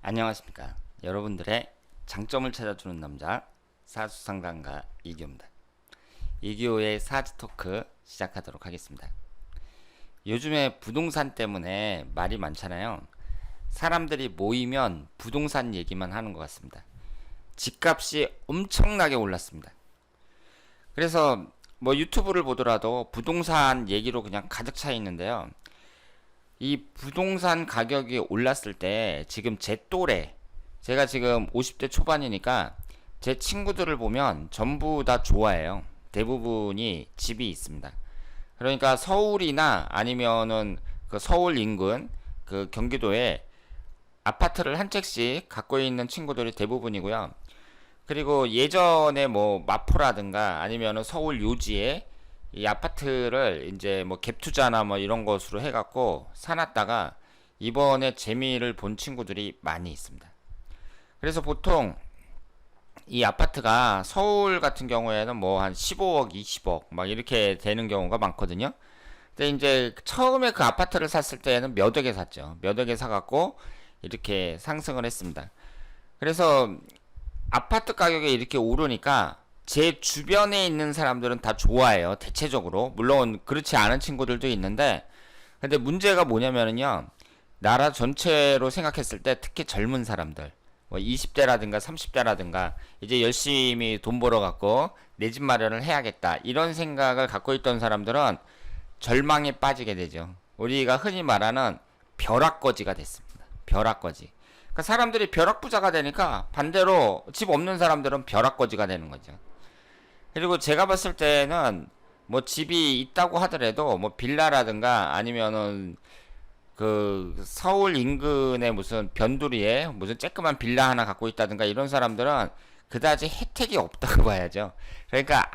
안녕하십니까. 여러분들의 장점을 찾아주는 남자 사수상담가 이기호입니다. 이기호의 사지 토크 시작하도록 하겠습니다. 요즘에 부동산 때문에 말이 많잖아요. 사람들이 모이면 부동산 얘기만 하는 것 같습니다. 집값이 엄청나게 올랐습니다. 그래서 뭐 유튜브를 보더라도 부동산 얘기로 그냥 가득 차 있는데요. 이 부동산 가격이 올랐을 때 지금 제 또래, 제가 지금 50대 초반이니까 제 친구들을 보면 전부 다 좋아해요. 대부분이 집이 있습니다. 그러니까 서울이나 아니면은 그 서울 인근 그 경기도에 아파트를 한 채씩 갖고 있는 친구들이 대부분이고요. 그리고 예전에 뭐 마포라든가 아니면은 서울 요지에 이 아파트를 이제 뭐 갭투자나 뭐 이런 것으로 해갖고 사놨다가 이번에 재미를 본 친구들이 많이 있습니다. 그래서 보통 이 아파트가 서울 같은 경우에는 뭐 한 15억, 20억 막 이렇게 되는 경우가 많거든요. 근데 이제 처음에 그 아파트를 샀을 때는 몇 억에 샀죠. 몇 억에 사갖고 이렇게 상승을 했습니다. 그래서 아파트 가격이 이렇게 오르니까 제 주변에 있는 사람들은 다 좋아해요. 대체적으로. 물론 그렇지 않은 친구들도 있는데, 근데 문제가 뭐냐면은요. 나라 전체로 생각했을 때 특히 젊은 사람들, 뭐 20대라든가 30대라든가 이제 열심히 돈 벌어갖고 내 집 마련을 해야겠다 이런 생각을 갖고 있던 사람들은 절망에 빠지게 되죠. 우리가 흔히 말하는 벼락거지가 됐습니다. 벼락거지. 그러니까 사람들이 벼락부자가 되니까 반대로 집 없는 사람들은 벼락거지가 되는 거죠. 그리고 제가 봤을 때는 뭐 집이 있다고 하더라도 뭐 빌라라든가 아니면은 그 서울 인근의 무슨 변두리에 무슨 쬐끄만 빌라 하나 갖고 있다든가 이런 사람들은 그다지 혜택이 없다고 봐야죠. 그러니까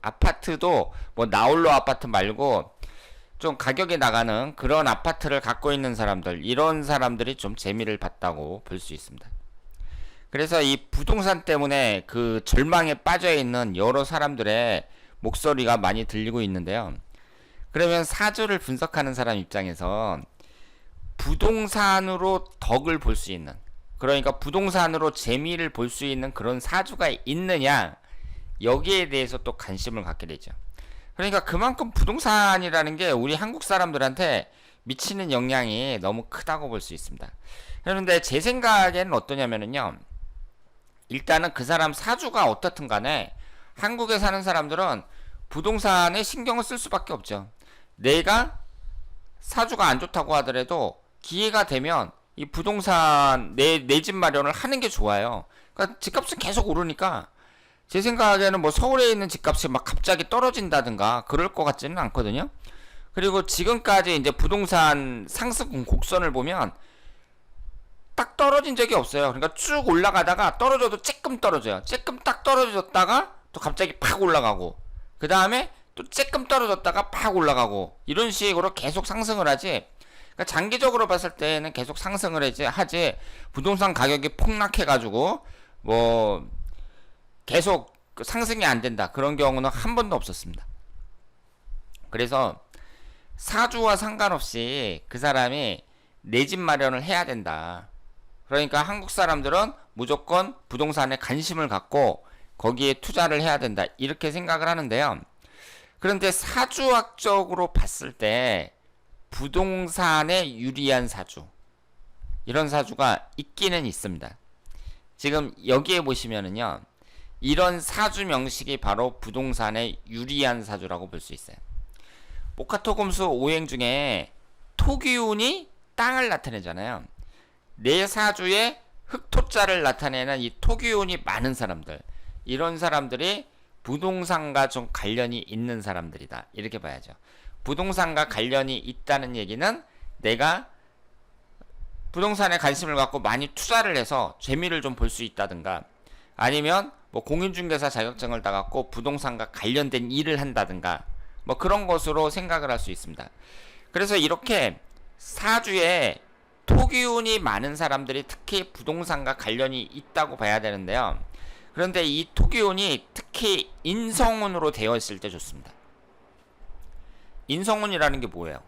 아파트도 뭐 나홀로 아파트 말고 좀 가격이 나가는 그런 아파트를 갖고 있는 사람들, 이런 사람들이 좀 재미를 봤다고 볼 수 있습니다. 그래서 이 부동산 때문에 그 절망에 빠져 있는 여러 사람들의 목소리가 많이 들리고 있는데요. 그러면 사주를 분석하는 사람 입장에서 부동산으로 덕을 볼 수 있는, 그러니까 부동산으로 재미를 볼 수 있는 그런 사주가 있느냐, 여기에 대해서 또 관심을 갖게 되죠. 그러니까 그만큼 부동산이라는 게 우리 한국 사람들한테 미치는 영향이 너무 크다고 볼 수 있습니다. 그런데 제 생각에는 어떠냐면요. 일단은 그 사람 사주가 어떻든 간에 한국에 사는 사람들은 부동산에 신경을 쓸 수밖에 없죠. 내가 사주가 안 좋다고 하더라도 기회가 되면 이 부동산 내 집 마련을 하는 게 좋아요. 그러니까 집값은 계속 오르니까 제 생각에는 뭐 서울에 있는 집값이 막 갑자기 떨어진다든가 그럴 것 같지는 않거든요. 그리고 지금까지 이제 부동산 상승 곡선을 보면 딱 떨어진 적이 없어요. 그러니까 쭉 올라가다가 떨어져도 쬐끔 떨어져요. 쬐끔 딱 떨어졌다가 또 갑자기 팍 올라가고, 그 다음에 또 쬐끔 떨어졌다가 팍 올라가고, 이런 식으로 계속 상승을 하지. 그러니까 장기적으로 봤을 때는 계속 상승을 하지 부동산 가격이 폭락해가지고 뭐 계속 상승이 안 된다 그런 경우는 한 번도 없었습니다. 그래서 사주와 상관없이 그 사람이 내 집 마련을 해야 된다. 그러니까 한국 사람들은 무조건 부동산에 관심을 갖고 거기에 투자를 해야 된다, 이렇게 생각을 하는데요. 그런데 사주학적으로 봤을 때 부동산에 유리한 사주, 이런 사주가 있기는 있습니다. 지금 여기에 보시면은요, 이런 사주 명식이 바로 부동산에 유리한 사주라고 볼 수 있어요. 목화토금수 오행 중에 토기운이 땅을 나타내잖아요. 내 사주에 흑토자를 나타내는 이 토기운이 많은 사람들, 이런 사람들이 부동산과 좀 관련이 있는 사람들이다, 이렇게 봐야죠. 부동산과 관련이 있다는 얘기는 내가 부동산에 관심을 갖고 많이 투자를 해서 재미를 좀 볼 수 있다든가, 아니면 뭐 공인중개사 자격증을 따갖고 부동산과 관련된 일을 한다든가, 뭐 그런 것으로 생각을 할 수 있습니다. 그래서 이렇게 사주에 토기운이 많은 사람들이 특히 부동산과 관련이 있다고 봐야 되는데요. 그런데 이 토기운이 특히 인성운으로 되어 있을 때 좋습니다. 인성운이라는 게 뭐예요?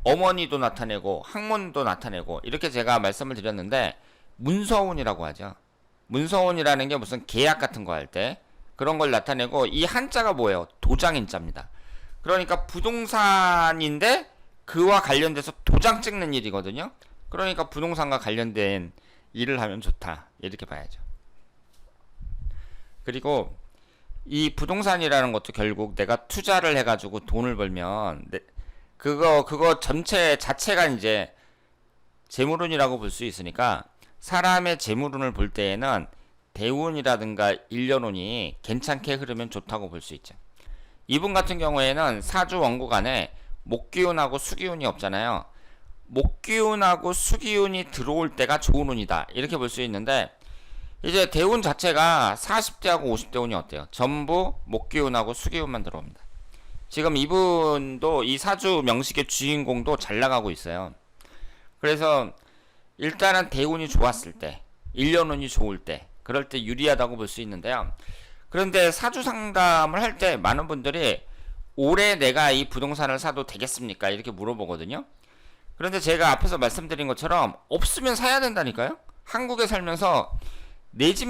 어머니도 나타내고 학문도 나타내고 이렇게 제가 말씀을 드렸는데 문서운이라고 하죠. 문서운이라는 게 무슨 계약 같은 거 할 때 그런 걸 나타내고 이 한자가 뭐예요? 도장인자입니다. 그러니까 부동산인데 그와 관련돼서 도장 찍는 일이거든요. 그러니까 부동산과 관련된 일을 하면 좋다. 이렇게 봐야죠. 그리고 이 부동산이라는 것도 결국 내가 투자를 해가지고 돈을 벌면 그거 전체 자체가 이제 재물운이라고 볼 수 있으니까 사람의 재물운을 볼 때에는 대운이라든가 일년운이 괜찮게 흐르면 좋다고 볼 수 있죠. 이분 같은 경우에는 사주 원국 안에 목기운하고 수기운이 없잖아요. 목기운하고 수기운이 들어올 때가 좋은 운이다. 이렇게 볼 수 있는데 이제 대운 자체가 40대하고 50대 운이 어때요? 전부 목기운하고 수기운만 들어옵니다. 지금 이분도 이 사주 명식의 주인공도 잘 나가고 있어요. 그래서 일단은 대운이 좋았을 때, 1년운이 좋을 때, 그럴 때 유리하다고 볼 수 있는데요. 그런데 사주 상담을 할 때 많은 분들이 올해 내가 이 부동산을 사도 되겠습니까? 이렇게 물어보거든요. 그런데 제가 앞에서 말씀드린 것처럼 없으면 사야 된다니까요. 한국에 살면서 내 집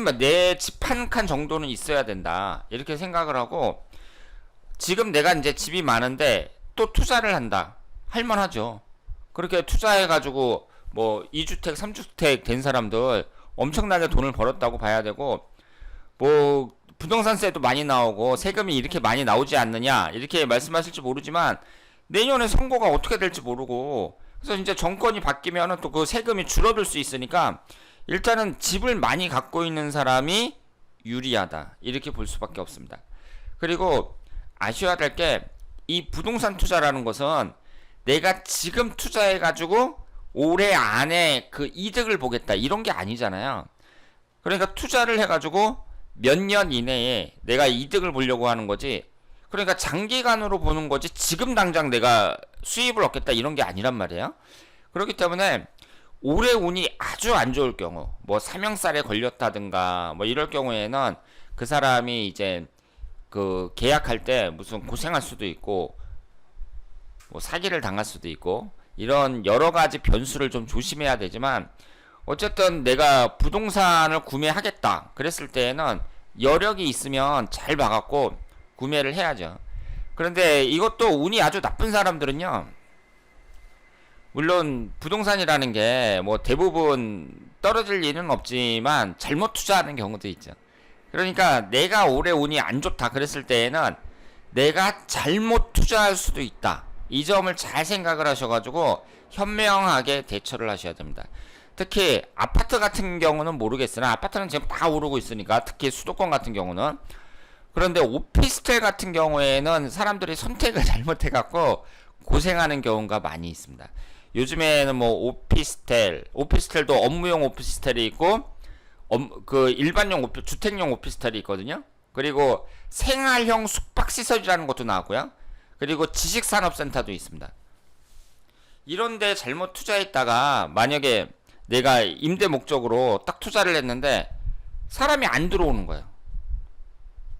한 칸 정도는 있어야 된다. 이렇게 생각을 하고 지금 내가 이제 집이 많은데 또 투자를 한다. 할만하죠. 그렇게 투자해가지고 뭐 2주택, 3주택 된 사람들 엄청나게 돈을 벌었다고 봐야 되고 뭐 부동산세도 많이 나오고 세금이 이렇게 많이 나오지 않느냐 이렇게 말씀하실지 모르지만 내년에 선거가 어떻게 될지 모르고 그래서 이제 정권이 바뀌면은 또 그 세금이 줄어들 수 있으니까 일단은 집을 많이 갖고 있는 사람이 유리하다 이렇게 볼 수밖에 없습니다. 그리고 아셔야 될 게 이 부동산 투자라는 것은 내가 지금 투자해가지고 올해 안에 그 이득을 보겠다 이런 게 아니잖아요. 그러니까 투자를 해가지고 몇 년 이내에 내가 이득을 보려고 하는 거지. 그러니까 장기간으로 보는 거지 지금 당장 내가 수입을 얻겠다 이런 게 아니란 말이에요. 그렇기 때문에 올해 운이 아주 안 좋을 경우 뭐 사명살에 걸렸다든가 뭐 이럴 경우에는 그 사람이 이제 그 계약할 때 무슨 고생할 수도 있고 뭐 사기를 당할 수도 있고 이런 여러 가지 변수를 좀 조심해야 되지만 어쨌든 내가 부동산을 구매하겠다 그랬을 때에는 여력이 있으면 잘 봐갖고 구매를 해야죠. 그런데 이것도 운이 아주 나쁜 사람들은요, 물론 부동산이라는 게 뭐 대부분 떨어질 일은 없지만 잘못 투자하는 경우도 있죠. 그러니까 내가 올해 운이 안 좋다 그랬을 때에는 내가 잘못 투자할 수도 있다. 이 점을 잘 생각을 하셔가지고 현명하게 대처를 하셔야 됩니다. 특히 아파트 같은 경우는 모르겠으나 아파트는 지금 다 오르고 있으니까 특히 수도권 같은 경우는 그런데 오피스텔 같은 경우에는 사람들이 선택을 잘못해갖고 고생하는 경우가 많이 있습니다. 요즘에는 뭐 오피스텔도 업무용 오피스텔이 있고 그 일반용 주택용 오피스텔이 있거든요. 그리고 생활형 숙박시설이라는 것도 나왔고요. 그리고 지식산업센터도 있습니다. 이런데 잘못 투자했다가 만약에 내가 임대 목적으로 딱 투자를 했는데 사람이 안 들어오는 거예요.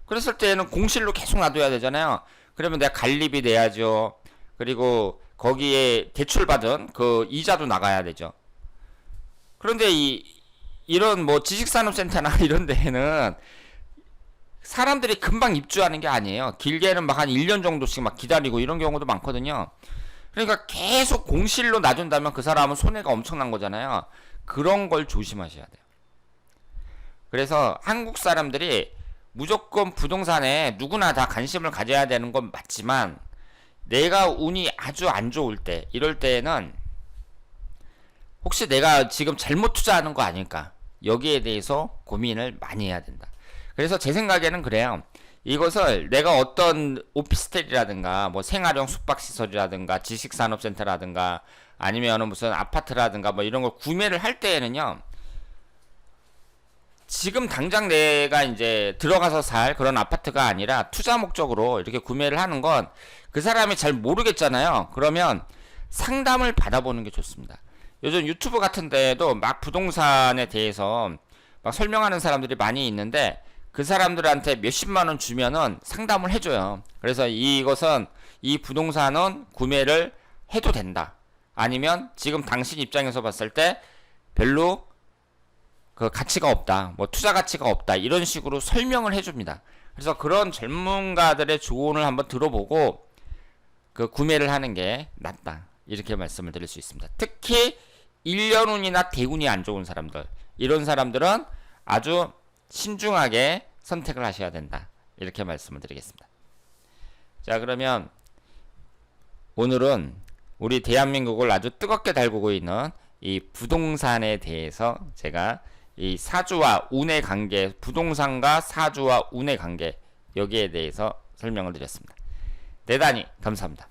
그랬을 때는 공실로 계속 놔둬야 되잖아요. 그러면 내가 관리비 내야죠. 그리고 거기에 대출받은 그 이자도 나가야 되죠. 그런데 이런 뭐 지식산업센터나 이런 데에는 사람들이 금방 입주하는 게 아니에요. 길게는 막 한 1년 정도씩 막 기다리고 이런 경우도 많거든요. 그러니까 계속 공실로 놔둔다면 그 사람은 손해가 엄청난 거잖아요. 그런 걸 조심하셔야 돼요. 그래서 한국 사람들이 무조건 부동산에 누구나 다 관심을 가져야 되는 건 맞지만 내가 운이 아주 안 좋을 때 이럴 때는 혹시 내가 지금 잘못 투자하는 거 아닐까 여기에 대해서 고민을 많이 해야 된다. 그래서 제 생각에는 그래요. 이것을 내가 어떤 오피스텔이라든가 뭐 생활형 숙박시설이라든가 지식산업센터라든가 아니면 무슨 아파트라든가 뭐 이런 걸 구매를 할 때에는요, 지금 당장 내가 이제 들어가서 살 그런 아파트가 아니라 투자 목적으로 이렇게 구매를 하는 건 그 사람이 잘 모르겠잖아요. 그러면 상담을 받아보는 게 좋습니다. 요즘 유튜브 같은 데에도 막 부동산에 대해서 막 설명하는 사람들이 많이 있는데 그 사람들한테 몇십만 원 주면은 상담을 해줘요. 그래서 이 부동산은 구매를 해도 된다. 아니면 지금 당신 입장에서 봤을 때 별로 그 가치가 없다, 뭐 투자 가치가 없다, 이런 식으로 설명을 해줍니다. 그래서 그런 전문가들의 조언을 한번 들어보고 그 구매를 하는 게 낫다, 이렇게 말씀을 드릴 수 있습니다. 특히 1년 운이나 대운이 안 좋은 사람들, 이런 사람들은 아주 신중하게 선택을 하셔야 된다, 이렇게 말씀을 드리겠습니다. 자, 그러면 오늘은 우리 대한민국을 아주 뜨겁게 달구고 있는 이 부동산에 대해서 제가 이 사주와 운의 관계, 부동산과 사주와 운의 관계, 여기에 대해서 설명을 드렸습니다. 대단히 감사합니다.